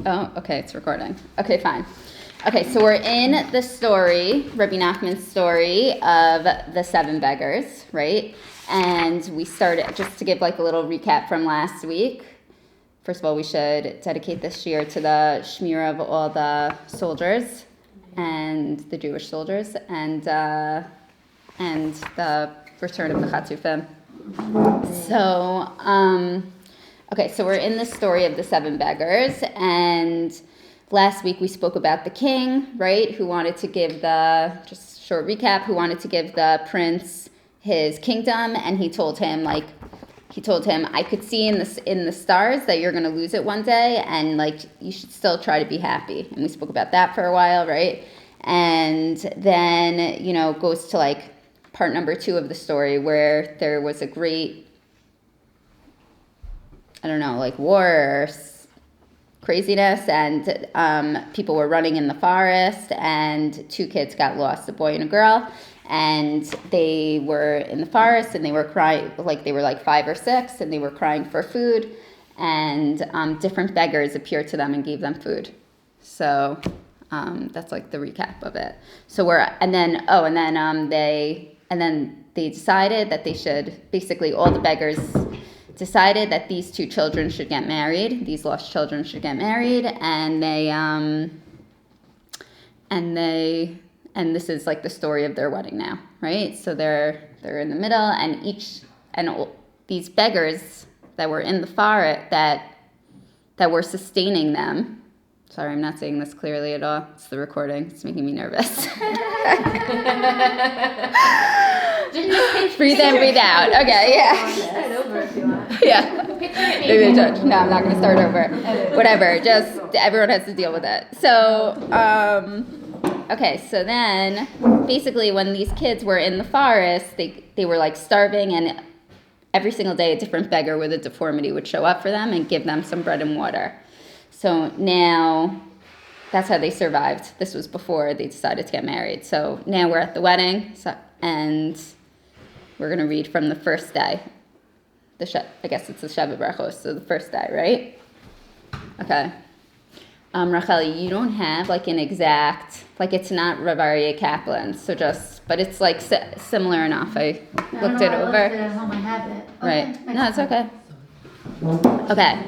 Oh, okay, it's recording. Okay, fine. Okay, so we're in the story, Rebbe Nachman's story of the 7 beggars, right? And we started, just to give like a little recap from last week. First of all, we should dedicate this shiur to the shiur of all the soldiers and the Jewish soldiers and the return of the Chatzufim. So, okay, so we're in the story of the 7 beggars, and last week we spoke about the king, right, who wanted to give just short recap, who wanted to give the prince his kingdom, and he told him, I could see in the stars that you're going to lose it one day, and, like, you should still try to be happy. And we spoke about that for a while, right? And then, goes to, like, part number 2 of the story where there was a great, war or craziness, and people were running in the forest, and 2 kids got lost, a boy and a girl, and they were in the forest, and they were crying, like they were like 5 or 6, and they were crying for food, and different beggars appeared to them and gave them food. So that's like the recap of it. So they decided that they should, basically all the beggars decided that these 2 children should get married, these lost children should get married, and this is like the story of their wedding now, right? So they're in the middle, and these beggars that were in the forest that were sustaining them. Sorry, I'm not saying this clearly at all. It's the recording. It's making me nervous. Breathe in, breathe out. Okay, yeah. Start over if you want. Yeah. Maybe a judge. No, I'm not going to start over. Whatever. Just everyone has to deal with it. So, okay. So then, basically, when these kids were in the forest, they were like starving, and every single day a different beggar with a deformity would show up for them and give them some bread and water. So now, that's how they survived. This was before they decided to get married. So now we're at the wedding, and we're going to read from the first day. I guess it's the Sheva Brachos, so the first day, right? Okay. Racheli, you don't have like an exact, like it's not Rav Aryeh Kaplan, but it's like similar enough. I looked it over. I looked at home, I have it. Okay, right. No, it's okay. Okay.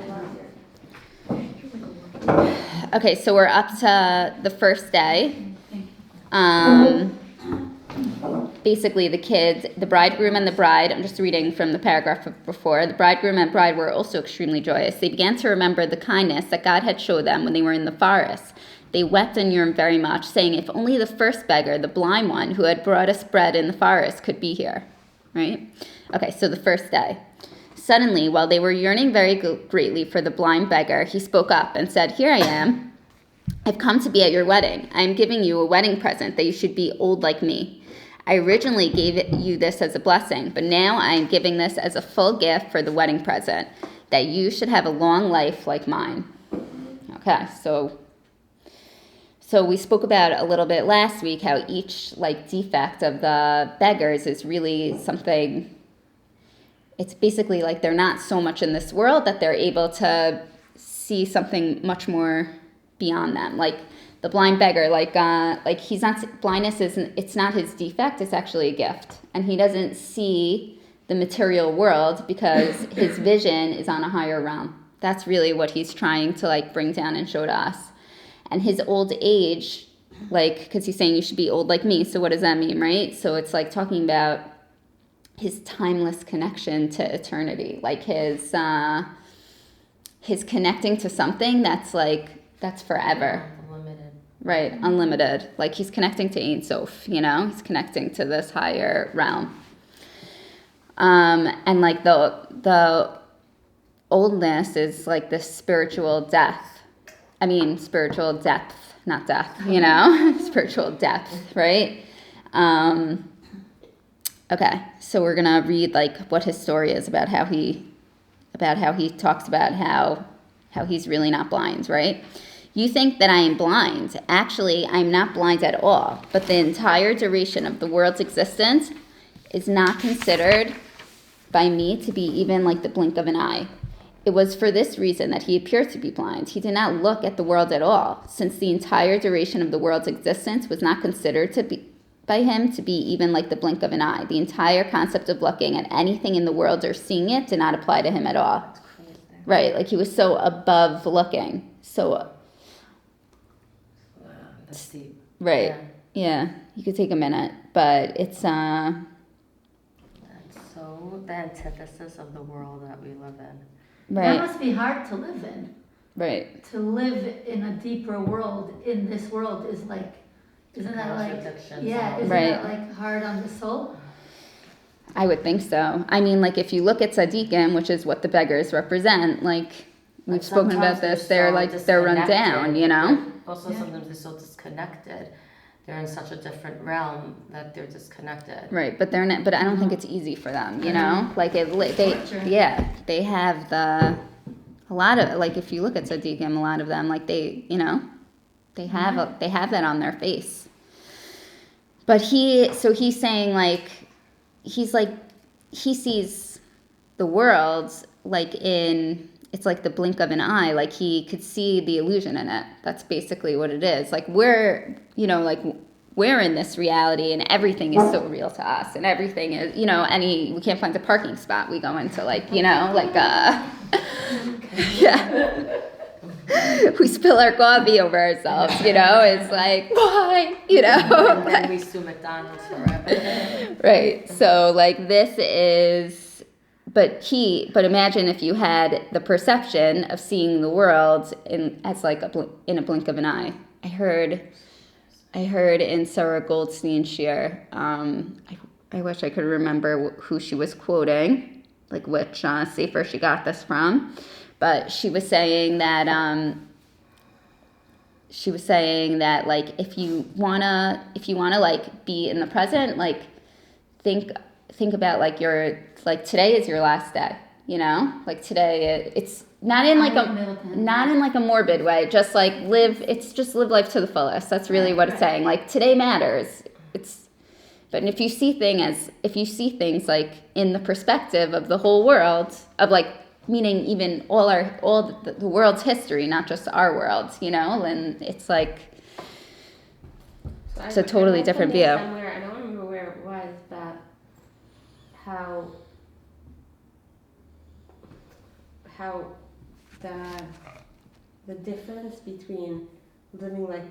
Okay, so we're up to the first day. Basically, the kids, the bridegroom and the bride, I'm just reading from the paragraph before, the bridegroom and bride were also extremely joyous. They began to remember the kindness that God had showed them when they were in the forest. They wept and yearned very much, saying, if only the first beggar, the blind one, who had brought us bread in the forest, could be here. Right? Okay, so the first day. Suddenly, while they were yearning very greatly for the blind beggar, he spoke up and said, here I am. I've come to be at your wedding. I am giving you a wedding present that you should be old like me. I originally gave you this as a blessing, but now I am giving this as a full gift for the wedding present, that you should have a long life like mine. Okay, so we spoke about a little bit last week how each like defect of the beggars is really something. It's basically like they're not so much in this world that they're able to see something much more beyond them. Like the blind beggar, he's not, blindness it's not his defect, it's actually a gift. And he doesn't see the material world because his vision is on a higher realm. That's really what he's trying to like bring down and show to us. And his old age, because he's saying you should be old like me, so what does that mean, right? So it's like talking about his timeless connection to eternity, like his connecting to something that's forever. Unlimited. Right, unlimited. Like he's connecting to Ein Sof, he's connecting to this higher realm. And like the oldness is like this spiritual depth, not death, spiritual depth, right? Okay, so we're gonna read like what his story is about how he talks about how he's really not blind, right? You think that I am blind. Actually, I'm not blind at all, but the entire duration of the world's existence is not considered by me to be even like the blink of an eye. It was for this reason that he appeared to be blind. He did not look at the world at all, since the entire duration of the world's existence was not considered to be by him to be even like the blink of an eye. The entire concept of looking at anything in the world or seeing it did not apply to him at all. That's crazy. Right, like he was so above looking. So, Wow, that's deep. right, yeah, you could take a minute, but it's, That's so the antithesis of the world that we live in. That right, must be hard to live in. right. To live in a deeper world, in this world, is like, isn't that like, Contradictions. yeah, isn't Right. that like hard on the soul? I would think so. I mean, like, if you look at tzaddikim, which is what the beggars represent, like, we've But spoken sometimes about this, they're they're so like, they're run down, disconnected. you know? Also, Yeah. sometimes they're so disconnected. They're in such a different realm that they're disconnected. Right, but they're not, but I don't think it's easy for them, you know? Like, they, Torture. yeah, they have a lot of, like, if you look at tzaddikim, a lot of them, like, they, you know, they have, they have that on their face. But so he's saying, like, he sees the world, like, it's like the blink of an eye, like, he could see the illusion in it. That's basically what it is. Like, we're in this reality, and everything is so real to us, and everything is, you know, we can't find a parking spot, we go into, like, you know, like, yeah. We spill our coffee over ourselves, you know, it's like, why, you know? And then we sue McDonald's forever. Right, so, like, this is, but imagine if you had the perception of seeing the world as like in a blink of an eye. I heard in Sarah Goldstein's shiur, I wish I could remember who she was quoting, like which sefer she got this from, but she was saying that like if you wanna like be in the present, like think about like today is your last day, you know, like today it's not in like a morbid way, just like live life to the fullest. That's really what it's saying. Like today matters. But if you see things like in the perspective of the whole world, of like meaning even all the world's history, not just our world, you know, and it's like it's a totally different view. Somewhere, I don't remember where it was, but how the difference between living like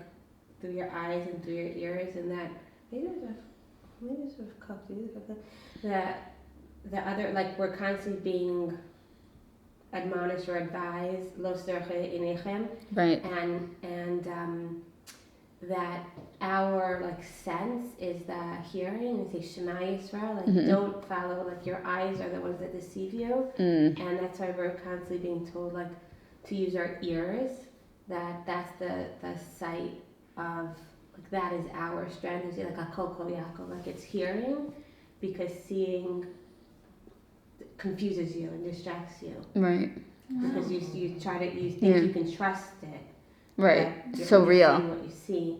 through your eyes and through your ears, and that maybe it's a copy that the other, like, we're constantly being admonished or advised, lo serche inechem, Right. and that our like sense is the hearing. We say Shema Yisrael, like don't follow, like your eyes are the ones that deceive you, and that's why we're constantly being told like to use our ears. That's the sight of, like, that is our strength. Like a kol kol yakol, like it's hearing, because seeing confuses you and distracts you. Right. Because you think you can trust it. Right. You're So real. seeing what you see.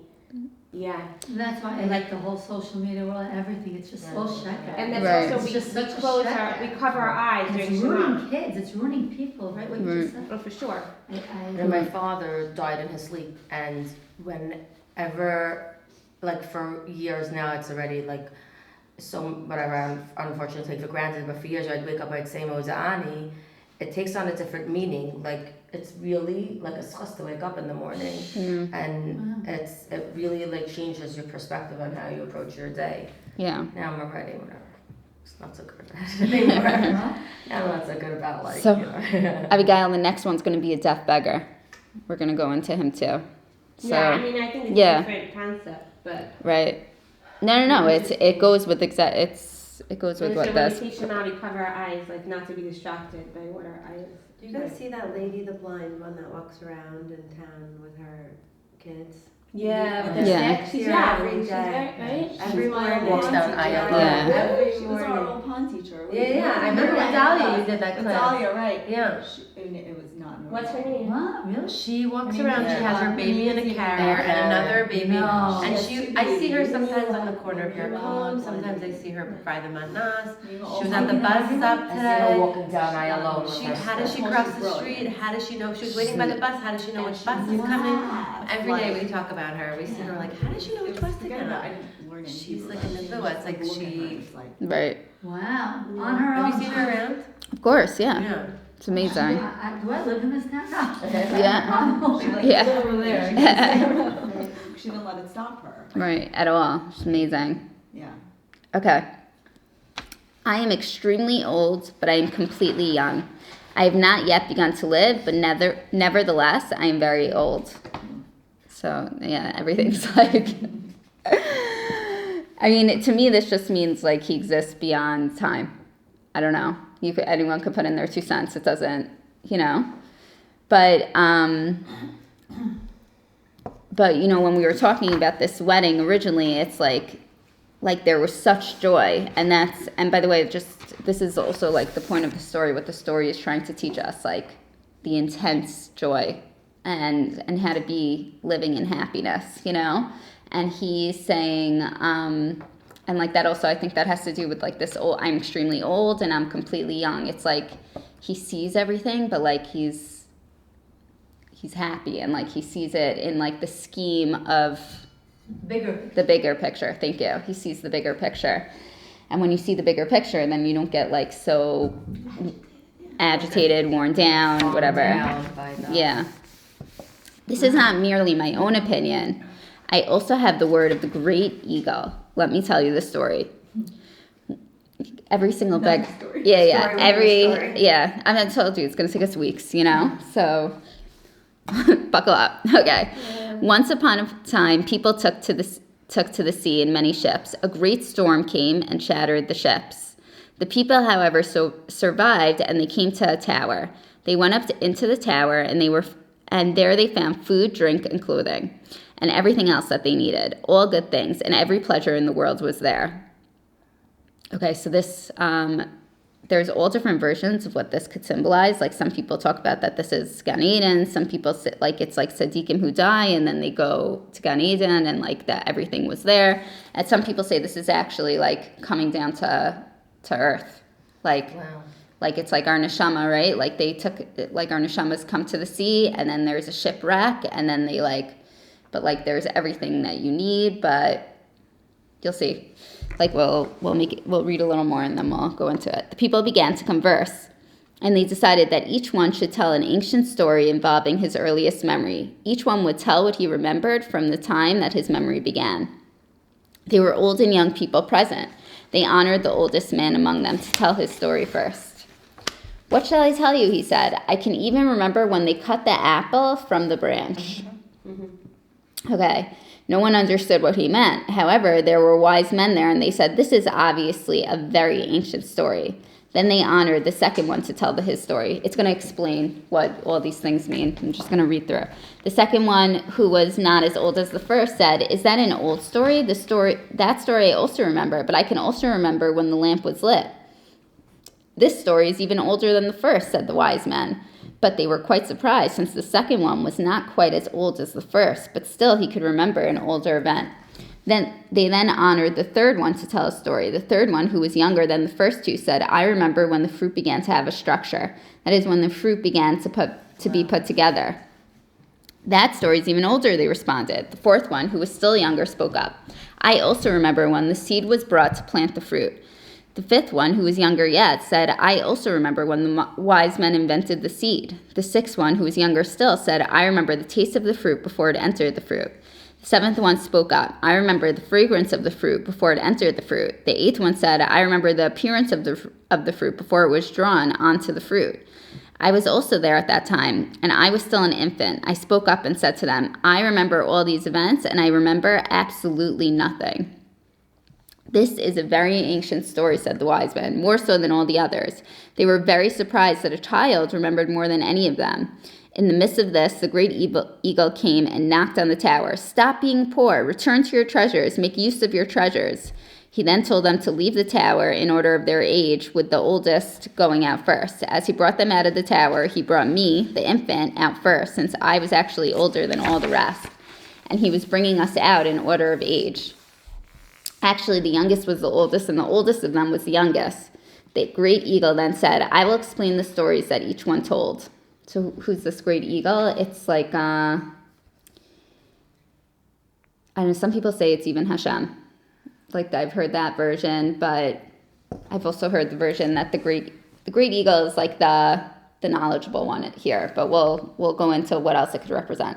Yeah. That's why I like the whole social media world, everything, it's just so shaka. And that's Right. also, It's just we such a close shaka. we cover our eyes And during it's Shema. ruining kids, it's ruining people, right, what you just said. Oh, for sure. And my father died in his sleep, and whenever, like, for years now, it's already like so whatever I unfortunately take for granted, but for years I'd wake up, I'd say Moza'ani. It takes on a different meaning. Like, it's really like a schus to wake up in the morning, and it really like changes your perspective on how you approach your day. Yeah. Now I'm already whatever. It's not so good about it anymore. Now I'm not so good about, like, So, you know. Abigail, the next one's going to be a deaf beggar. We're going to go into him too. So, Yeah, I mean, I think it's yeah. a different concept, but. right. No. It goes with it goes with And what so this. when we teach Shema, we cover our eyes, like not to be distracted by what our eyes. Do you guys see that lady, the blind one that walks around in town with her kids? Yeah, with the the Yeah. stick. She's Yeah, every every she's day. right? Every She's my morning. old Walks pond down teacher. aisle. Yeah. Every She was our morning. old pond teacher. Yeah, I remember with Dahlia you did that With class. Dahlia, right. Yeah. And it was not normal. What's her name? What? Really? She walks Her name around, is she has her Eva. baby in a carrier and another baby. No. And She has two I see her babies. sometimes on the corner of your Wow. cone, sometimes I see her by the manas. You know, She was all at the the- bus stop I see her today. walking down aisle alone. How does she Well, cross she's the brilliant. street? How does she know? She was waiting by the bus. How does she know which bus is Wow. coming? That's Every day like- we talk about her. We see her like, how does she know which bus to Forget get about on? it. I didn't learn any She's Hebrew, like but a she Nebuah. was It's like look at her, she- it's like- Right. Wow. On her own. Have you seen her around? Of course, yeah. Yeah. It's amazing. Do I live in this town? No. Yeah. She like Yeah. stood over there. She didn't stay around. She didn't let it stop her. Right, at all. It's amazing. Yeah. Okay. I am extremely old, but I am completely young. I have not yet begun to live, but nevertheless, I am very old. So, yeah, everything's like... I mean, to me, this just means, like, he exists beyond time. I don't know. Anyone could put in their 2 cents. It doesn't, you know. But, you know, when we were talking about this wedding originally, it's like there was such joy. And by the way, this is also like the point of the story, what the story is trying to teach us, like the intense joy and how to be living in happiness, you know? And he's saying, and like that also, I think that has to do with like this I'm extremely old and I'm completely young. It's like he sees everything, but like he's happy and like he sees it in like the scheme of the bigger picture. Thank you. He sees the bigger picture. And when you see the bigger picture, then you don't get like so agitated, worn down, whatever. Yeah. This is not merely my own opinion. I also have the word of the great eagle. Let me tell you the story. Every single beg. Yeah. Yeah. I'm not told you it's going to take us weeks, you know? So buckle up. Okay. Once upon a time, people took to the sea in many ships. A great storm came and shattered the ships. The people, however, survived, and they came to a tower. They went up into the tower, and there they found food, drink, and clothing, and everything else that they needed. All good things, and every pleasure in the world was there. Okay, so this, there's all different versions of what this could symbolize. Like some people talk about that this is Gan Eden. Some people say like it's like tzaddikim who die and then they go to Gan Eden and like that everything was there. And some people say this is actually like coming down to earth. Like, Wow. Like it's like our neshama, right? Like they took, like our neshamas come to the sea and then there's a shipwreck and then they like, but like there's everything that you need, but you'll see. Like we'll read a little more and then we'll go into it. The people began to converse, and they decided that each one should tell an ancient story involving his earliest memory. Each one would tell what he remembered from the time that his memory began. They were old and young people present. They honored the oldest man among them to tell his story first. What shall I tell you, he said. I can even remember when they cut the apple from the branch. Okay. No one understood what he meant. However, there were wise men there, and they said, this is obviously a very ancient story. Then they honored the second one to tell his story. It's going to explain what all these things mean. I'm just going to read through. The second one, who was not as old as the first, said, is that an old story? That story I also remember, but I can also remember when the lamp was lit. This story is even older than the first, said the wise men. But they were quite surprised, since the second one was not quite as old as the first, but still he could remember an older event. They then honored the third one to tell a story. The third one, who was younger than the first two, said, I remember when the fruit began to have a structure. That is, when the fruit began to be put together. That story is even older, they responded. The fourth one, who was still younger, spoke up. I also remember when the seed was brought to plant the fruit. The fifth one, who was younger yet, said, I also remember when the wise men invented the seed. The sixth one, who was younger still, said, I remember the taste of the fruit before it entered the fruit. The seventh one spoke up. I remember the fragrance of the fruit before it entered the fruit. The eighth one said, I remember the appearance of the fruit before it was drawn onto the fruit. I was also there at that time, and I was still an infant. I spoke up and said to them, I remember all these events, and I remember absolutely nothing. This is a very ancient story, said the wise men, more so than all the others. They were very surprised that a child remembered more than any of them. In the midst of this, the great eagle came and knocked on the tower. "Stop being poor. Return to your treasures. Make use of your treasures." He then told them to leave the tower in order of their age, with the oldest going out first. As he brought them out of the tower, he brought me, the infant, out first, since I was actually older than all the rest. And he was bringing us out in order of age. Actually, the youngest was the oldest, and the oldest of them was the youngest. The great eagle then said, "I will explain the stories that each one told." So who's this great eagle? It's like, I know some people say it's even Hashem. Like, I've heard that version, but I've also heard the version that the great eagle is like the knowledgeable one here. But we'll go into what else it could represent.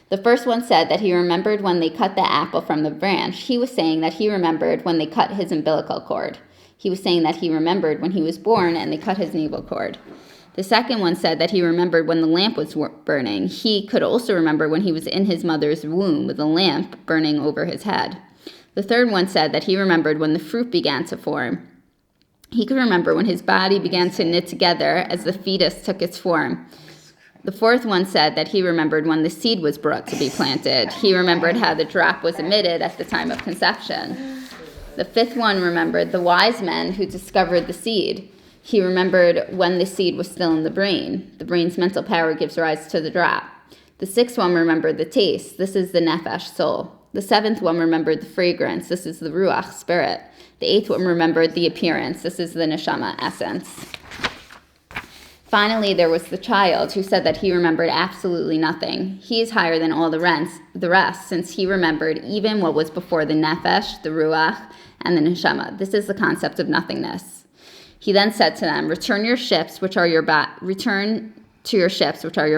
The first one said that he remembered when they cut the apple from the branch. He was saying that he remembered when they cut his umbilical cord. He was saying that he remembered when he was born and they cut his navel cord. The second one said that he remembered when the lamp was burning. He could also remember when he was in his mother's womb with a lamp burning over his head. The third one said that he remembered when the fruit began to form. He could remember when his body began to knit together as the fetus took its form. The fourth one said that he remembered when the seed was brought to be planted. He remembered how the drop was emitted at the time of conception. The fifth one remembered the wise men who discovered the seed. He remembered when the seed was still in the brain. The brain's mental power gives rise to the drop. The sixth one remembered the taste. This is the nefesh, soul. The seventh one remembered the fragrance. This is the ruach, spirit. The eighth one remembered the appearance. This is the neshama, essence. Finally, there was the child who said that he remembered absolutely nothing. He is higher than all the rest, since he remembered even what was before the nefesh, the ruach, and the neshama. This is the concept of nothingness. He then said to them, return to your ships, which are your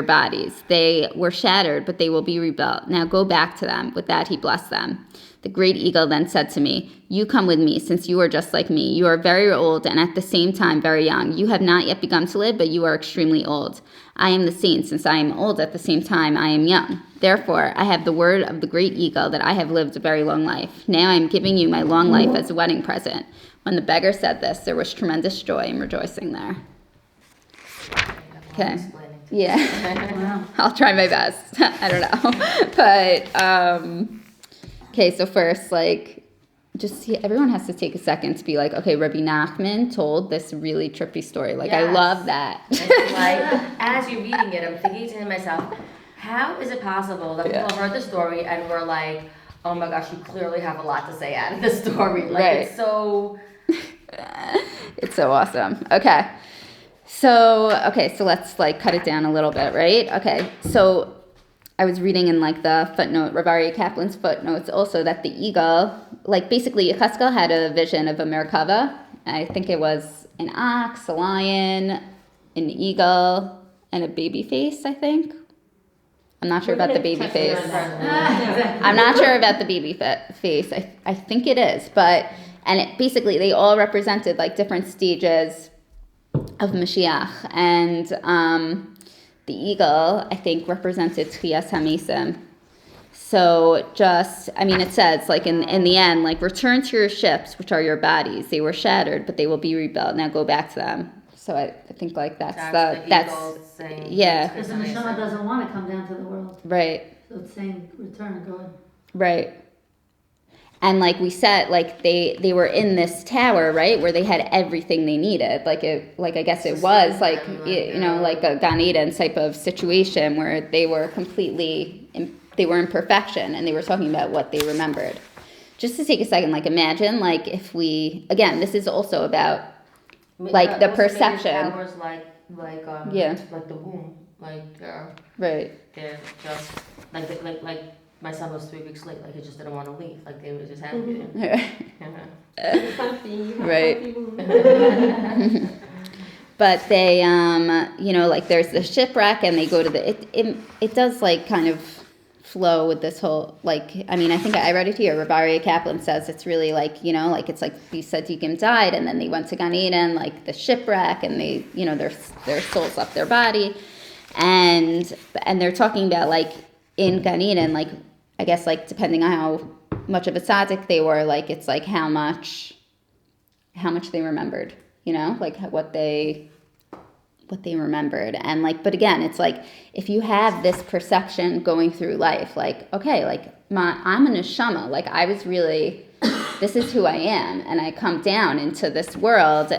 bodies. They were shattered, but they will be rebuilt. Now go back to them. With that, he blessed them. The great eagle then said to me, you come with me, since you are just like me. You are very old and at the same time very young. You have not yet begun to live, but you are extremely old. I am the saint, since I am old at the same time I am young. Therefore, I have the word of the great eagle that I have lived a very long life. Now I am giving you my long life as a wedding present. When the beggar said this, there was tremendous joy and rejoicing there. Okay. Yeah. Wow. I'll try my best. I don't know. But, okay, so first, everyone has to take a second to be like, okay, Rebbe Nachman told this really trippy story. Like, yes. I love that. As you're reading it, I'm thinking to myself, how is it possible that people have heard the story and we're like, oh my gosh, you clearly have a lot to say out of the story. It's so... It's so awesome. Okay. So let's cut it down a little bit, right? Okay. So I was reading in the footnote, Rav Aryeh Kaplan's footnotes also, that the eagle, basically Yechezkel had a vision of a Merkava. I think it was an ox, a lion, an eagle, and a baby face, I think. I'm not sure about the baby face. I'm not sure about the baby face. I think it is, and it basically they all represented different stages of Mashiach, and the eagle I think represented Tchias HaMesim. So it says in the end, return to your ships, which are your bodies. They were shattered, but they will be rebuilt. Now go back to them. So I think that's yeah. Because the neshama doesn't want to come down to the world. Right. So it's saying return, go ahead. Right. And we said, they were in this tower, right, where they had everything they needed. I guess it was a Gan Eden type of situation where they were they were in perfection, and they were talking about what they remembered. Just to take a second, imagine, if we, again, this is also about, the perception. Towers like the womb, right. They're just, my son was 3 weeks late, he just didn't want to leave, they would just have him. Right. But they, there's the shipwreck, and they go to it does kind of flow with this whole, I think I read it here. Rav Aryeh Kaplan says it's really it's these tzaddikim died, and then they went to Gan Eden, the shipwreck, and they, their souls left their body, and they're talking about in Gan Eden, I guess depending on how much of a tzaddik they were, it's how much they remembered, what they what they remembered. And like, but again, it's like, if you have this perception going through life, like, okay, like I'm a neshama, like I was really, this is who I am. And I come down into this world,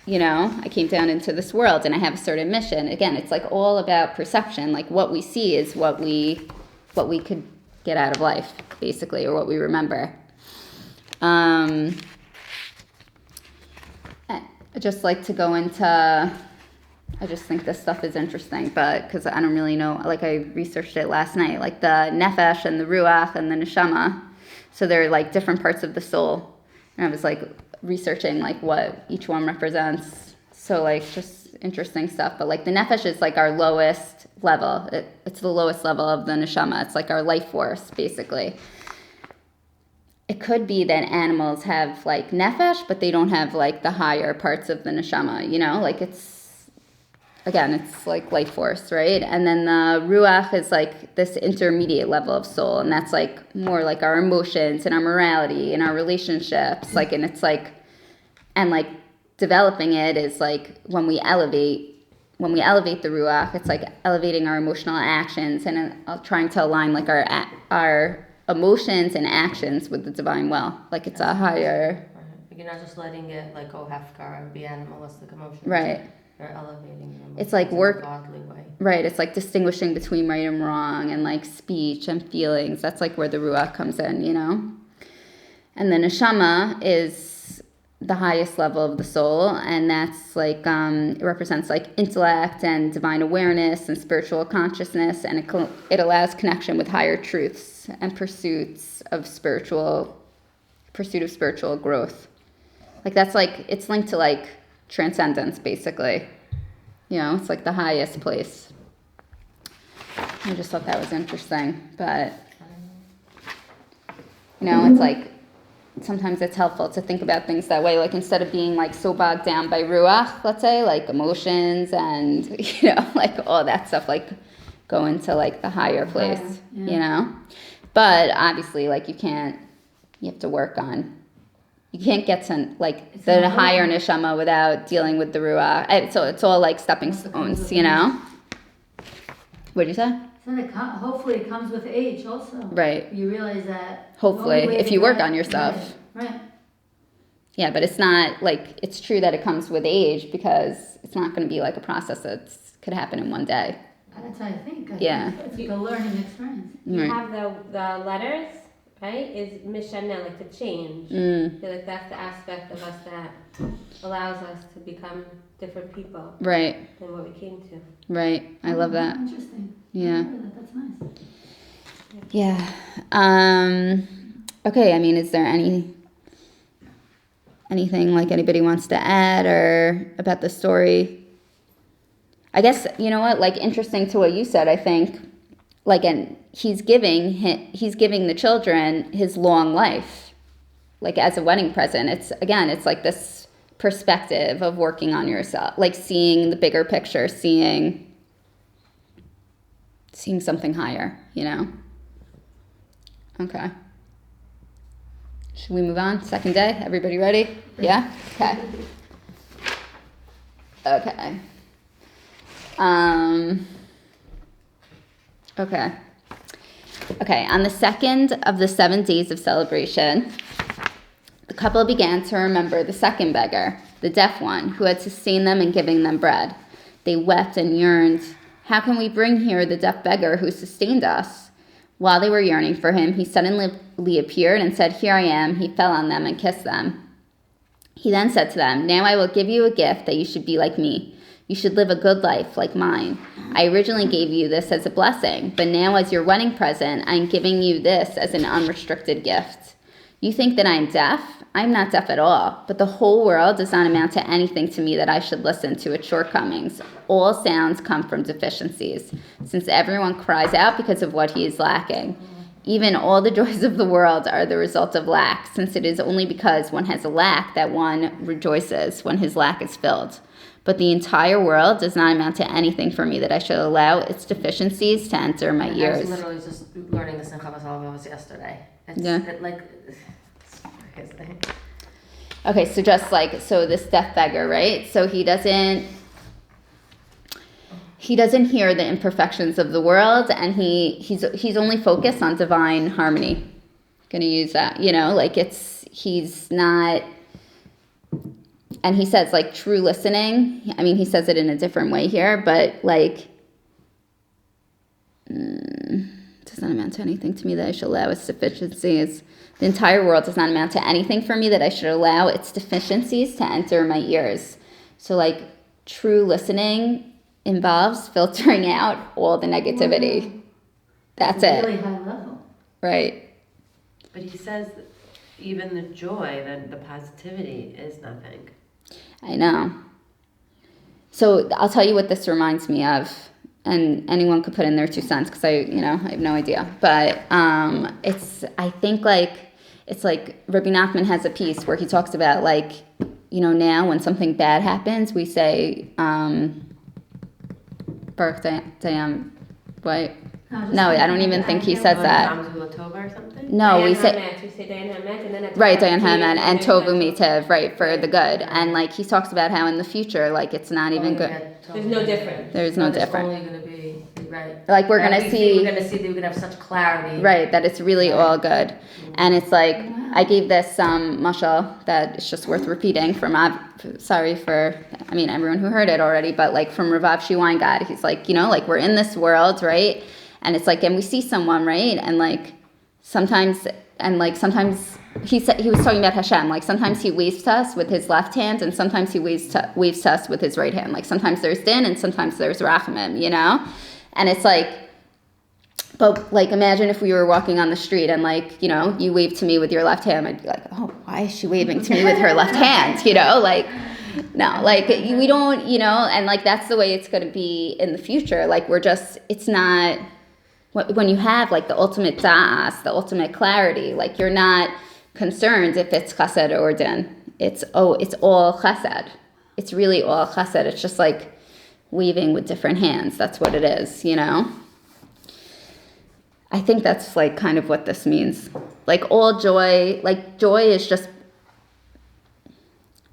I came down into this world and I have a certain mission. Again, it's like all about perception. Like what we see is what we could get out of life, basically, or what we remember. I just like to go into, I just think this stuff is interesting, but because I don't really know, like I researched it last night, like the nefesh and the ruach and the neshama. So they're like different parts of the soul. And I was like researching like what each one represents. So like just interesting stuff. But like the nefesh is like our lowest level. It's the lowest level of the neshama. It's like our life force, basically. It could be that animals have like nefesh, but they don't have like the higher parts of the neshama, like it's like life force, right? And then the ruach is like this intermediate level of soul, and that's like more like our emotions and our morality and our relationships, like, and it's like, and like developing it is like when we elevate the ruach, it's like elevating our emotional actions and trying to align like our emotions and actions with the divine will. Like it's a higher... Right. You're not just letting it like go hefker and be animalistic emotions. Right. You're elevating your emotions it's like in work... a godly way. Right. It's like distinguishing between right and wrong and like speech and feelings. That's like where the ruach comes in, And the neshama is the highest level of the soul, and that's like it represents like intellect and divine awareness and spiritual consciousness, and it allows connection with higher truths and pursuit of spiritual growth. Like that's like it's linked to like transcendence, basically. It's like the highest place. I just thought that was interesting, but it's like sometimes it's helpful to think about things that way, like instead of being like so bogged down by ruach, let's say, like emotions and like all that stuff, like go into like the higher place. But obviously like you have to work on, you can't get to like it's the higher neshama without dealing with the ruach. So it's all like stepping stones, What'd you say? So hopefully it comes with age also. Right. You realize that. Hopefully, if you work on yourself. Right. Yeah, but it's not like, it's true that it comes with age because it's not going to be like a process that could happen in one day. That's what I think. Yeah. It's like a learning experience. You Right. have the letters, right? Is mishana, like the change. Mm. Feel like that's the aspect of us that allows us to become different people. Right. Than what we came to. Right. I love that. Interesting. Yeah. That's nice. Yeah. Okay. I mean, is there anything like anybody wants to add or about the story? I guess, you know what, like interesting to what you said, I think, like, and he's giving the children his long life, like as a wedding present. It's like this perspective of working on yourself, like seeing the bigger picture, seeing something higher, Okay. Should we move on? Second day? Everybody ready? Yeah? Okay. Okay. Okay, on the second of the 7 days of celebration, the couple began to remember the second beggar, the deaf one, who had sustained them and given them bread. They wept and yearned, "How can we bring here the deaf beggar who sustained us?" While they were yearning for him, he suddenly appeared and said, "Here I am." He fell on them and kissed them. He then said to them, "Now I will give you a gift that you should be like me. You should live a good life like mine. I originally gave you this as a blessing, but now as your wedding present, I am giving you this as an unrestricted gift. You think that I am deaf? I am not deaf at all, but the whole world does not amount to anything to me that I should listen to its shortcomings. All sounds come from deficiencies, since everyone cries out because of what he is lacking. Even all the joys of the world are the result of lack, since it is only because one has a lack that one rejoices when his lack is filled. But the entire world does not amount to anything for me that I should allow its deficiencies to enter my ears." I was literally just learning this in Chavas Halvos yesterday. It's crazy. Okay, so just like, so this deaf beggar, right? So he doesn't, he doesn't hear the imperfections of the world, and he's only focused on divine harmony. Gonna use that, like he's not, and he says like true listening. I mean, he says it in a different way here, but like, does not amount to anything to me that I should allow its deficiencies. The entire world does not amount to anything for me that I should allow its deficiencies to enter my ears. So like true listening involves filtering out all the negativity. Wow. That's It's a it. really high level. Right. But he says that even the joy, the positivity is nothing. I know. So I'll tell you what this reminds me of, and anyone could put in their 2 cents because I have no idea. But I think it's like Rebbe Nachman has a piece where he talks about like, now when something bad happens, we say, Baruch Dayam, what? No, I don't even think he says that. Or something? No, we say, Dayan Hamet, and then at the right, end, Dayan Haman and Tovu Tovu. Mitev, right, for the good. And like he talks about how in the future, like it's not even good. There's no difference. There's no It's difference. only going to be, right. Like we're gonna see, We're going to see that we're going to have such clarity. right, that it's really all good. And it's like, I gave this mashal that it's just worth repeating from, everyone who heard it already, but like from Rav Shi Weingart, he's like, like we're in this world, right? And it's like, and we see someone, right? And like sometimes he said, he was talking about Hashem, like sometimes he waves to us with his left hand and sometimes he waves to us with his right hand. Like sometimes there's din and sometimes there's rachamim, And it's like, but like imagine if we were walking on the street and like, you waved to me with your left hand, I'd be like, oh, why is she waving to me with her left hand? Like, no, like we don't, and like that's the way it's going to be in the future. Like it's not, when you have like the ultimate da'as, the ultimate clarity, like you're not concerned if it's chesed or din. It's all chesed. It's really all chesed. It's just like weaving with different hands. That's what it is, I think that's like kind of what this means. Like all joy, like joy is just,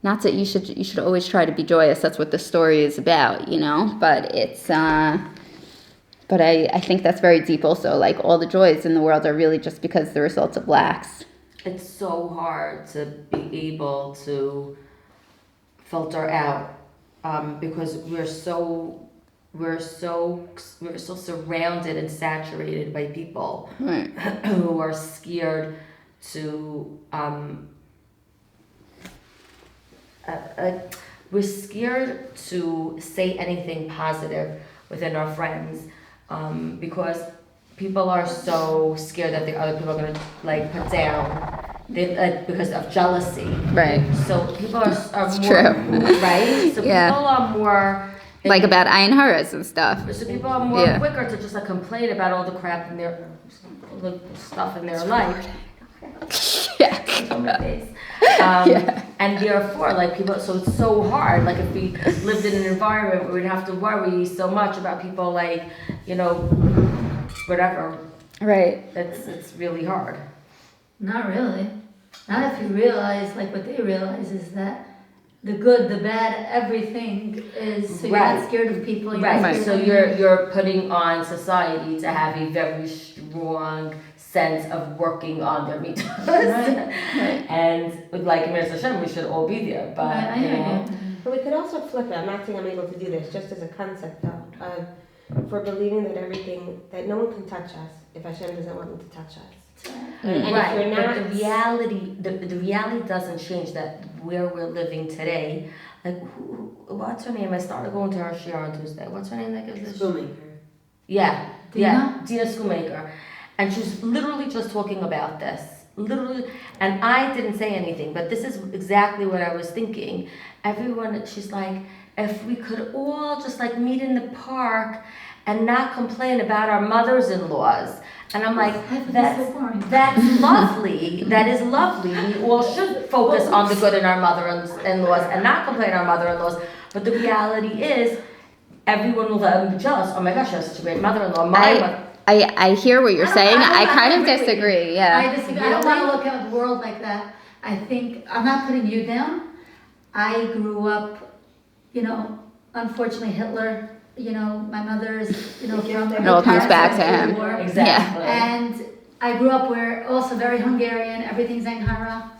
not that you should always try to be joyous. That's what the story is about, but it's, but I think that's very deep also. Like all the joys in the world are really just because the results of lacks. It's so hard to be able to filter out because we're so surrounded and saturated by people Right. who are scared to we're scared to say anything positive within our friends because people are so scared that the other people are going to like put down because of jealousy. Right. So people are It's more true. right. So Yeah. people are more Like about ayin haras and stuff. So people are more Yeah. quicker to just like complain about all the crap in their all the stuff in their life. Yeah. On my face. Yeah. And therefore, like people, so it's so hard. Like if we lived in an environment where we'd have to worry so much about people, like whatever. Right. It's really hard. Not really. Not if you realize, like what they realize is that the good, the bad, everything is, so you're Right. not scared of people. You're Right. not scared So of you're putting on society to have a very strong sense of working on their mitzvahs. Right. And like Mir Hashem, we should all be there. But Right, I hear you. But we could also flip it. I'm not saying I'm able to do this, just as a concept though, for believing that no one can touch us if Hashem doesn't want them to touch us. And right, if you're not, but the reality doesn't change that where we're living today. Like, what's her name? I started going to her shiur on Tuesday. What's her name that gives this? Schoolmaker. Yeah, Dina? Dina Schoolmaker. And she was literally just talking about this. Literally, and I didn't say anything, but this is exactly what I was thinking. She's like, if we could all just like meet in the park and not complain about our mothers-in-laws. And I'm like, that's lovely. That is lovely. We all should focus on the good in our mother-in-laws and not complain our mother-in-laws. But the reality is, everyone will be jealous. Oh my gosh, you have such a great mother-in-law. I hear what you're saying. I kind of agree with you. disagree. Yeah. I disagree. I don't want to look at the world like that. I think, I'm not putting you down. I grew up, unfortunately Hitler my mother's, from It all comes back to him. Exactly. And I grew up where also very Hungarian, everything's Hara.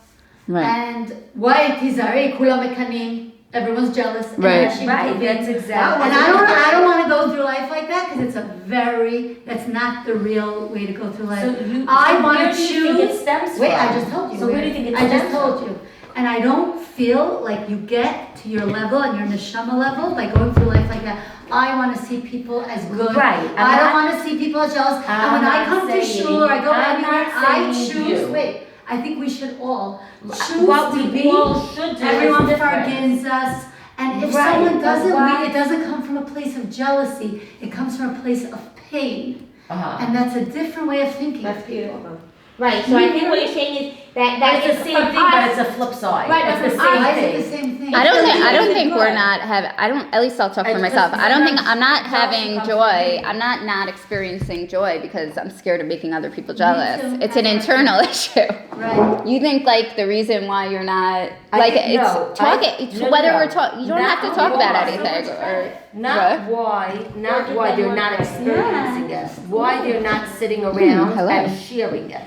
Right. And white tizari, kulam mekanim, everyone's jealous. And Right. she Right, told me, that's exactly. and I don't want to go through life like that because that's not the real way to go through life. I want to choose. It stems from? Wait, I just told you. So where do you think it I stems just told you. And I don't feel like you get to your level and your neshama level by going through life like that. I want to see people as good. Right. I don't want to see people as jealous. And when I come to shiur, I go anywhere, I choose. Wait, I think we should all choose What to we be. all should do Everyone is different. forgives us. And if Right, someone but doesn't, why- it doesn't come from a place of jealousy. It comes from a place of pain. Uh-huh. And that's a different way of thinking. That's beautiful. Right, so I think what you're saying is that But is it's the same thing, but it's a flip side. Right, It's but the from same Why is it thing. the same thing? I don't It's think good. we're not having, at least I'll talk for It's myself. just- I don't think, I'm not it's having also joy. complicated. I'm not experiencing joy because I'm scared of making other people jealous. too. It's an internal issue. Right. You think like the reason why you're not, I like think- it's no, talking, I- it's no, whether no. we're talking, you don't Not have to talk about why. anything or, Not what? why they're not experiencing it. Why they're not sitting around hello. and sharing it.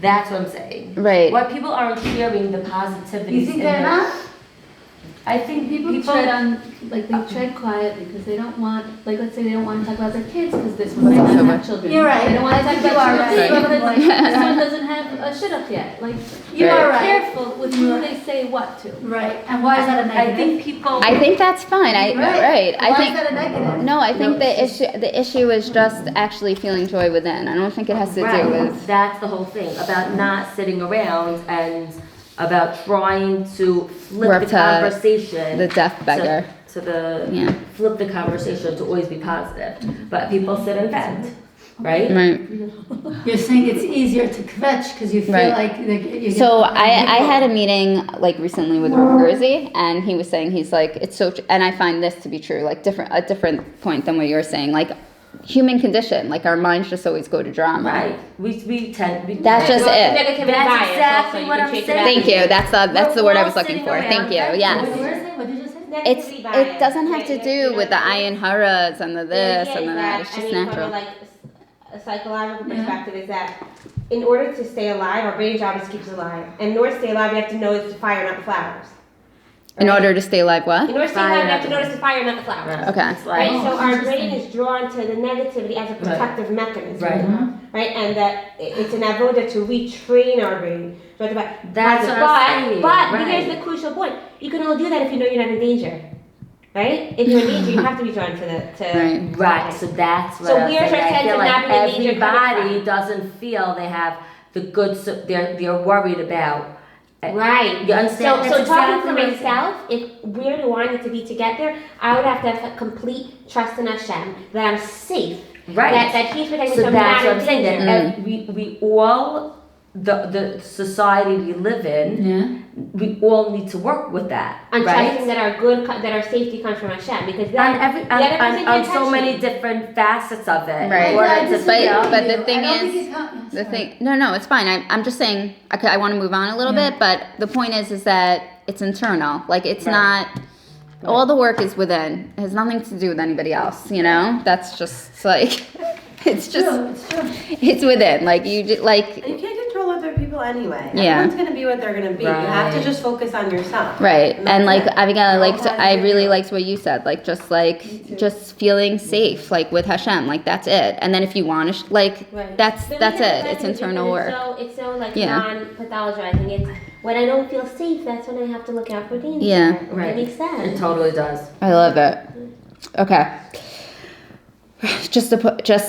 That's what I'm saying. Right. Why people aren't sharing the positivities You think in they're their- not? I think people tread on, like, they tread quiet because they don't want, like, let's say they don't want to talk about their kids because this one might not have children. You're right. They don't want to I talk think you about are children right. because this one doesn't have a shit up yet. Like, You Right. are right. careful with who they say what to. Right. And why is that a negative? I think people. I think that's fine. Right. I Why think, is that a negative? no, I think the issue is just actually feeling joy within. I don't think it has to do with, That's the whole thing about not sitting around and about trying to flip Work the to conversation. the Deaf Beggar. To the Yeah. flip the conversation to always be positive, but people sit and vent, right? Right. You're saying it's easier to kvetch because you feel Right. like you get. So I had a meeting like recently with Rebbe, and he was saying he's like it's so, and I find this to be true, like a different point than what you're saying, like human condition, like our minds just always go to drama. Right. We tend. That's just it. Negativity That's bias exactly also, what you I'm can trace saying. it Thank you. That's the We're word I all was looking sitting for. around Thank you. venting. Yes. What did you say? What did you say? It's Negativity bias, it doesn't have right? to do You know with the what I ayin mean? haras and the this idea and is the that. It's just From natural. like a psychological perspective is that in order to stay alive, our brain job is to keep us alive. And in order to stay alive, we have to notice the fire, not the flowers. In Right? order to stay alive, what? In order to stay alive, we have to notice the fire, not the flowers. Okay. It's like, Right, so our interesting. brain is drawn to the negativity as a protective mechanism. Right. Right, and that it's an avoda to retrain our brain. Right, That's what I'm saying, but right. here's the crucial point: you can only do that if you know you're not in danger. Right? If you're in danger, you have to be drawn to the. Right. right. So that's what So I'm where's saying. our I sense feel of like not being in danger coming everybody from? doesn't feel they have the good. So they're worried about. Right. You understand? So That's talking exactly for what I'm myself, if where do I need to be to get there, I would have to have a complete trust in Hashem that I'm safe. Right. That He's protecting me, So so I'm that's not what in I'm saying. danger. That we all the society we live in, Yeah. we all need to work with that, I'm right? trusting that our safety comes from Hashem because On then every the other person on can't so touch many me. different facets of it. Right. In order I to disagree feel- with but you. the thing I don't is- think it's The thing, no, it's fine. I'm just saying. Okay, I want to move on a little bit, but the point is that it's internal. Like it's Right. not. All the work is within. It has nothing to do with anybody else. You know. That's just like. It's just. true. It's true. It's within. Like like. And you can't control other people anyway. Yeah. Everyone's gonna be what they're gonna be. You have to Right. just focus on yourself. Right, And and like that's it. Abigail, like All I really positive. liked what you said, like just feeling safe, like with Hashem, like that's it. And then if you want to, Right. that's But it. we have It's to internal work. It's so like Yeah. non-pathologizing. It's when I don't feel safe, that's when I have to look out for danger. Yeah. Right. That makes sense. It totally does. I love it. Okay. Just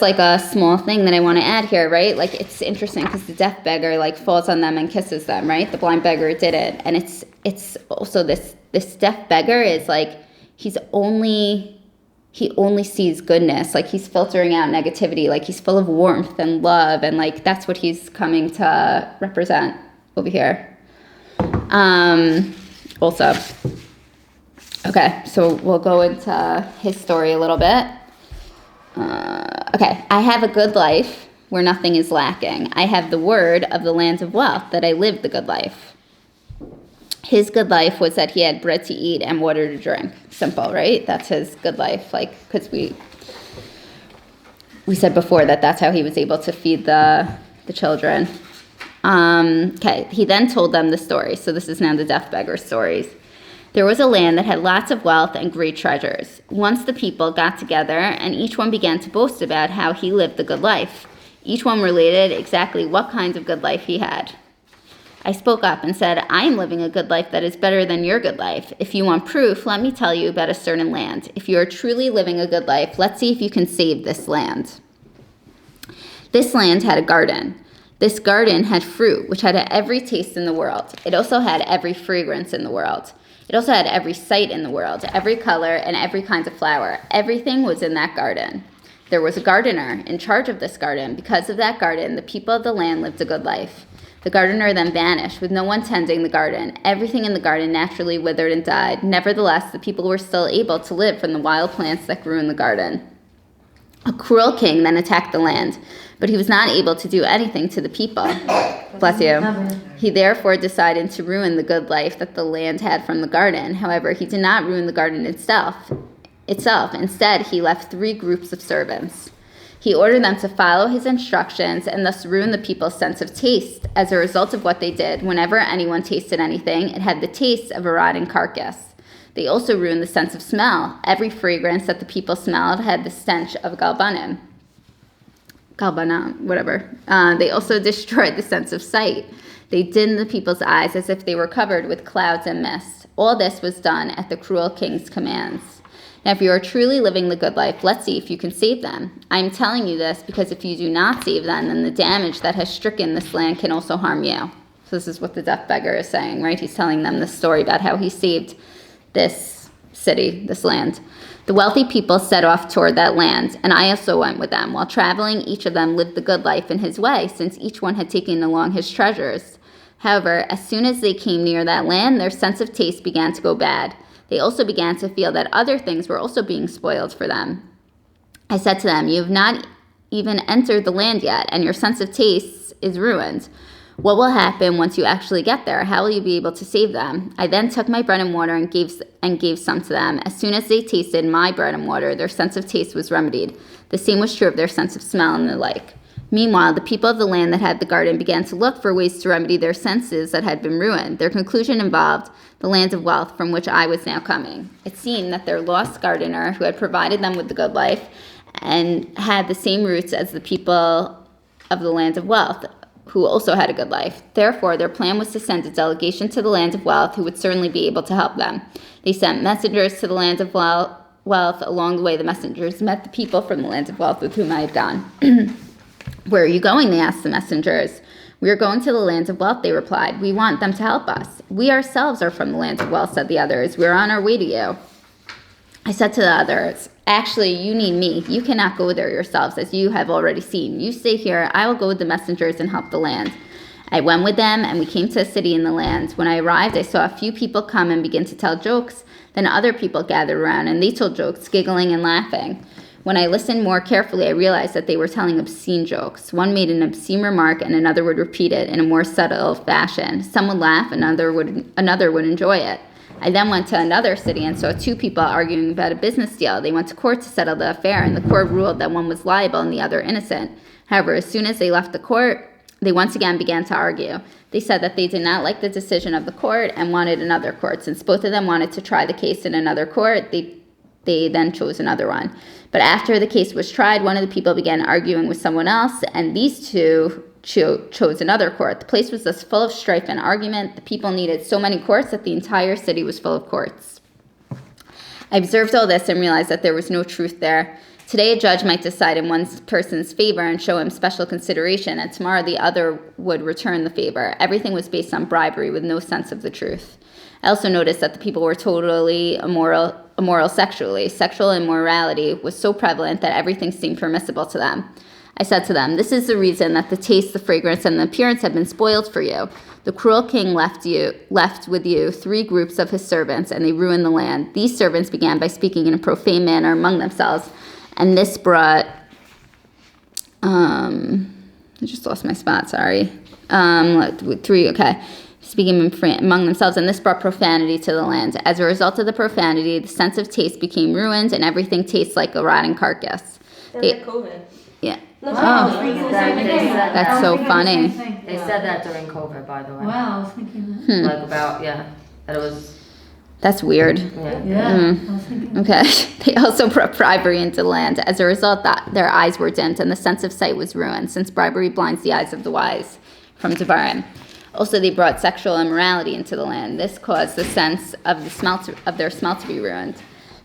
like a small thing that I want to add here, right? Like it's interesting because the deaf beggar like falls on them and kisses them, right? The blind beggar did it, and it's also this deaf beggar is like he only sees goodness, like he's filtering out negativity, like he's full of warmth and love, and like that's what he's coming to represent over here. Also, okay, so we'll go into his story a little bit. Okay, I have a good life where nothing is lacking. I have the word of the lands of wealth that I live the good life. His good life was that he had bread to eat and water to drink. Simple, right? That's his good life. Like, because we said before that that's how he was able to feed the children. Okay, he then told them the story. So this is now the Deaf Beggar stories. There was a land that had lots of wealth and great treasures. Once the people got together and each one began to boast about how he lived the good life. Each one related exactly what kinds of good life he had. I spoke up and said, I am living a good life that is better than your good life. If you want proof, let me tell you about a certain land. If you are truly living a good life, let's see if you can save this land. This land had a garden. This garden had fruit, which had every taste in the world. It also had every fragrance in the world. It also had every sight in the world, every color and every kind of flower. Everything was in that garden. There was a gardener in charge of this garden. Because of that garden, the people of the land lived a good life. The gardener then vanished, with no one tending the garden. Everything in the garden naturally withered and died. Nevertheless, the people were still able to live from the wild plants that grew in the garden. A cruel king then attacked the land, but he was not able to do anything to the people. Bless you. He therefore decided to ruin the good life that the land had from the garden. However, he did not ruin the garden itself. Instead, he left 3 groups of servants. He ordered them to follow his instructions and thus ruin the people's sense of taste. As a result of what they did, whenever anyone tasted anything, it had the taste of a rotting carcass. They also ruined the sense of smell. Every fragrance that the people smelled had the stench of galbanum, whatever. They also destroyed the sense of sight. They dimmed the people's eyes as if they were covered with clouds and mist. All this was done at the cruel king's commands. Now, if you are truly living the good life, let's see if you can save them. I am telling you this because if you do not save them, then the damage that has stricken this land can also harm you. So this is what the Deaf Beggar is saying, right? He's telling them this story about how he saved this city, this land. The wealthy people set off toward that land, and I also went with them. While traveling, each of them lived the good life in his way, since each one had taken along his treasures. However, as soon as they came near that land, their sense of taste began to go bad. They also began to feel that other things were also being spoiled for them. I said to them, you have not even entered the land yet, and your sense of taste is ruined. What will happen once you actually get there? How will you be able to save them? I then took my bread and water and gave some to them. As soon as they tasted my bread and water, their sense of taste was remedied. The same was true of their sense of smell and the like. Meanwhile, the people of the land that had the garden began to look for ways to remedy their senses that had been ruined. Their conclusion involved the land of wealth from which I was now coming. It seemed that their lost gardener, who had provided them with the good life and had the same roots as the people of the land of wealth, who also had a good life. Therefore, their plan was to send a delegation to the land of wealth who would certainly be able to help them. They sent messengers to the land of wealth. Along the way, the messengers met the people from the land of wealth with whom I had gone. Where are you going? They asked the messengers. We are going to the land of wealth, they replied. We want them to help us. We ourselves are from the land of wealth, said the others. We are on our way to you. I said to the others, actually, you need me. You cannot go there yourselves, as you have already seen. You stay here. I will go with the messengers and help the land. I went with them, and we came to a city in the land. When I arrived, I saw a few people come and begin to tell jokes. Then other people gathered around, and they told jokes, giggling and laughing. When I listened more carefully, I realized that they were telling obscene jokes. One made an obscene remark, and another would repeat it in a more subtle fashion. Some would laugh, another would enjoy it. I then went to another city and saw 2 people arguing about a business deal. They went to court to settle the affair, and the court ruled that one was liable and the other innocent. However, as soon as they left the court, they once again began to argue. They said that they did not like the decision of the court and wanted another court. Since both of them wanted to try the case in another court, they then chose another one. But after the case was tried, one of the people began arguing with someone else, and these 2 chose another court. The place was thus full of strife and argument. The people needed so many courts that the entire city was full of courts. I observed all this and realized that there was no truth there. Today, a judge might decide in one person's favor and show him special consideration, and tomorrow the other would return the favor. Everything was based on bribery with no sense of the truth. I also noticed that the people were totally immoral sexually. Sexual immorality was so prevalent that everything seemed permissible to them. I said to them, this is the reason that the taste, the fragrance, and the appearance have been spoiled for you. The cruel king left with you 3 groups of his servants, and they ruined the land. These servants began by speaking in a profane manner among themselves, and this brought, I just lost my spot, sorry. 3, okay. speaking among themselves, and this brought profanity to the land. As a result of the profanity, the sense of taste became ruined, and everything tastes like a rotting carcass. Sounds like COVID. Yeah. No, Wow. sorry. That's so funny. They said that during COVID, by the way. Wow, I was thinking that. Like about, that it was, That's weird. Yeah, I was thinking. Okay. They also brought bribery into the land. As a result, that their eyes were dimmed and the sense of sight was ruined, since bribery blinds the eyes of the wise. From Devarim. Also, they brought sexual immorality into the land. This caused the sense of their smell to be ruined.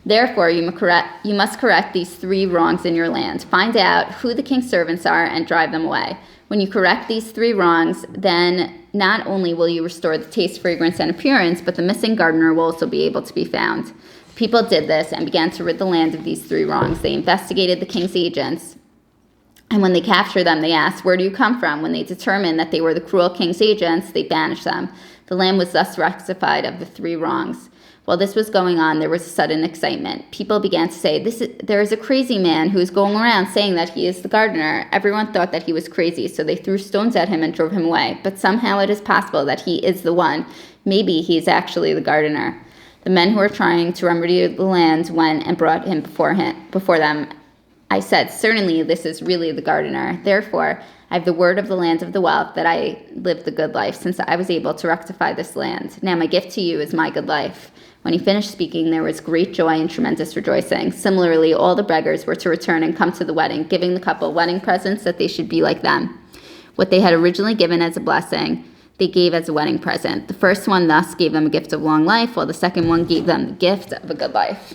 Therefore, you must correct these 3 wrongs in your land. Find out who the king's servants are and drive them away. When you correct these 3 wrongs, then not only will you restore the taste, fragrance, and appearance, but the missing gardener will also be able to be found. People did this and began to rid the land of these 3 wrongs. They investigated the king's agents, and when they captured them, they asked, "Where do you come from?" When they determined that they were the cruel king's agents, they banished them. The land was thus rectified of the 3 wrongs. While this was going on, there was a sudden excitement. People began to say, there is a crazy man who is going around saying that he is the gardener. Everyone thought that he was crazy, so they threw stones at him and drove him away. But somehow it is possible that he is the one. Maybe he is actually the gardener. The men who were trying to remedy the land went and brought him before them. I said, "Certainly this is really the gardener. Therefore, I have the word of the land of the wealth that I lived the good life, since I was able to rectify this land. Now my gift to you is my good life." When he finished speaking, there was great joy and tremendous rejoicing. Similarly, all the beggars were to return and come to the wedding, giving the couple wedding presents that they should be like them. What they had originally given as a blessing, they gave as a wedding present. The first one thus gave them a gift of long life, while the second one gave them the gift of a good life.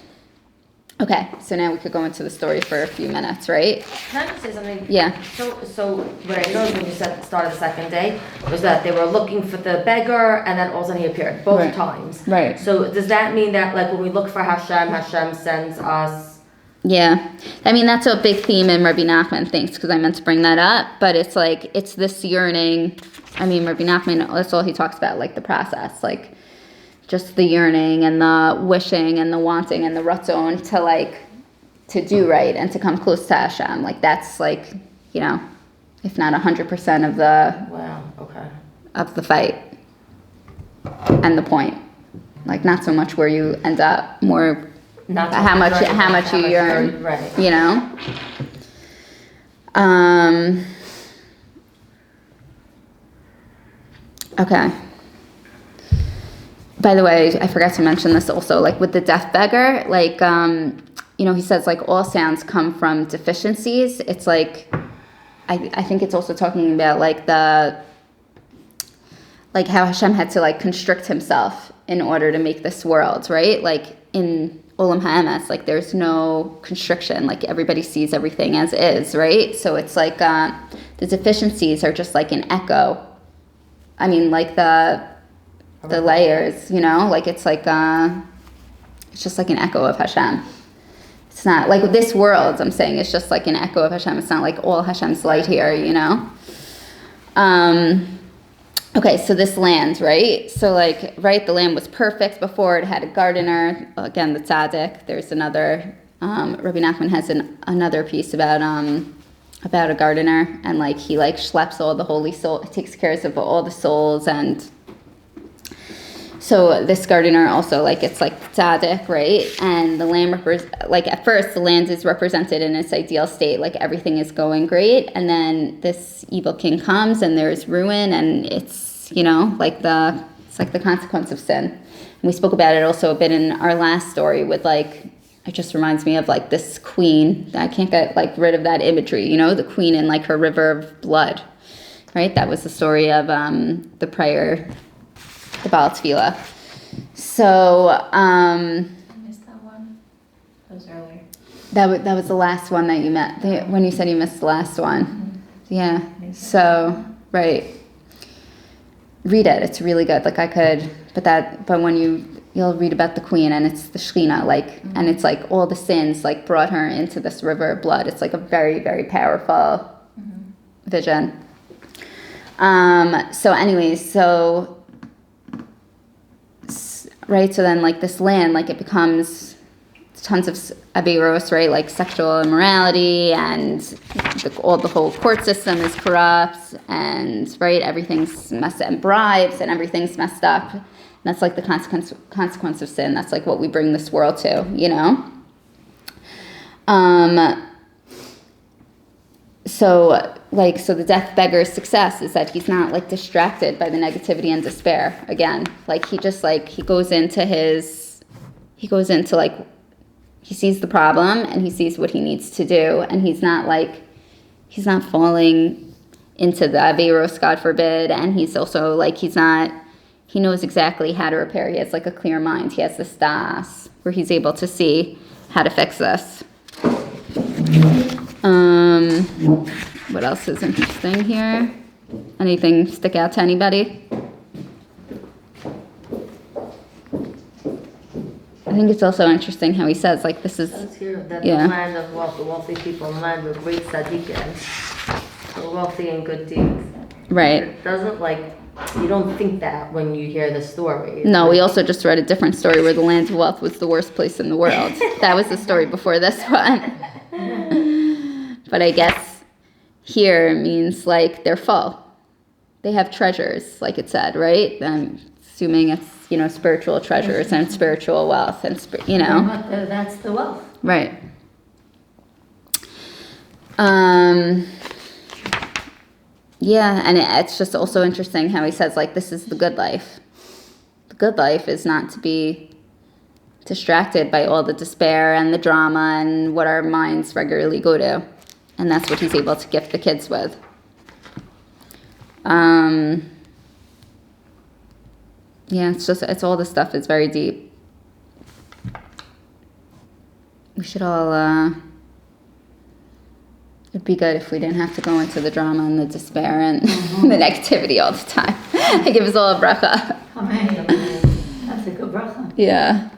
Okay, so now we could go into the story for a few minutes, right? can I just say something? Yeah. So what I noticed when you said start of the second day was that they were looking for the beggar, and then all of a sudden he appeared both Right. times. Right. So does that mean that like when we look for Hashem, Hashem sends us? Yeah. I mean, that's a big theme in Rebbe Nachman, thanks, because I meant to bring that up. But it's like, it's this yearning. I mean, Rebbe Nachman, that's all he talks about, like the process, like just the yearning and the wishing and the wanting and the ratzon to do right and to come close to Hashem. Like that's like, if not 100% of Wow. Okay. the fight and the point. Like not so much where you end up, more Not how much you yearn, Right. you know? Okay. By the way, I forgot to mention this also, like with the Deaf Beggar, like, he says like all sounds come from deficiencies. It's like, I think it's also talking about like how Hashem had to like constrict himself in order to make this world, right? Like in Olam Ha'emes, like there's no constriction, like everybody sees everything as is, right? So it's like the deficiencies are just like an echo. I mean, like the layers, like it's like it's just like an echo of Hashem. It's not like this world, I'm saying, it's just like an echo of Hashem. It's not like all Hashem's light here, Okay, so this land, right? So like, right, the land was perfect before. It had a gardener. Again, the tzaddik. There's another, Rebbe Nachman has another piece about a gardener, and like he like schleps all the holy soul, takes care of all the souls, and so this gardener also, like, it's like tzaddik, right? And the land at first the land is represented in its ideal state, like everything is going great, and then this evil king comes and there's ruin, and it's it's like the consequence of sin. And we spoke about it also a bit in our last story with like, it just reminds me of like this queen. I can't get like rid of that imagery, the queen in like her river of blood, right? That was the story of the prayer, the Baal Tefillah. So I missed that one. That was earlier. that was the last one that you met when you said you missed the last one. Mm-hmm. Yeah. So right. Read it. It's really good. Like I could, but when you'll read about the queen, and it's the Shekhinah, like, mm-hmm. and it's like all the sins like brought her into this river of blood. It's like a very, very powerful mm-hmm. vision. So anyways, right. So then like this land, like it becomes tons of averos, right? Like sexual immorality, and the whole court system is corrupt, and right, everything's messed up, and bribes, and everything's messed up. And that's like the consequence of sin. That's like what we bring this world to, you know. So the deaf beggar's success is that he's not like distracted by the negativity and despair again. Like he just like he goes into like he sees the problem and he sees what he needs to do, and he's not falling into the averos, God forbid, and he's also like he knows exactly how to repair. He has like a clear mind. He has this das where he's able to see how to fix this. What else is interesting here? Anything stick out to anybody? I think it's also interesting how he says, like, this is... Let's hear that Yeah. the land of wealth, the wealthy people in the land were great tzaddikim, so wealthy and good deeds. Right. It doesn't, like, you don't think that when you hear the story. No, we also just read a different story where the land of wealth was the worst place in the world. That was the story before this one. But I guess here means, like, they're full. They have treasures, like it said, right? I'm assuming it's, spiritual treasures and spiritual wealth and, That's the wealth. Right. Yeah, and it's just also interesting how he says, like, this is the good life. The good life is not to be distracted by all the despair and the drama and what our minds regularly go to. And that's what he's able to gift the kids with. Yeah, it's all this stuff is very deep. We should all, it'd be good if we didn't have to go into the drama and the despair and the negativity all the time. I give us all a bracha. Amen. That's a good bracha. Yeah.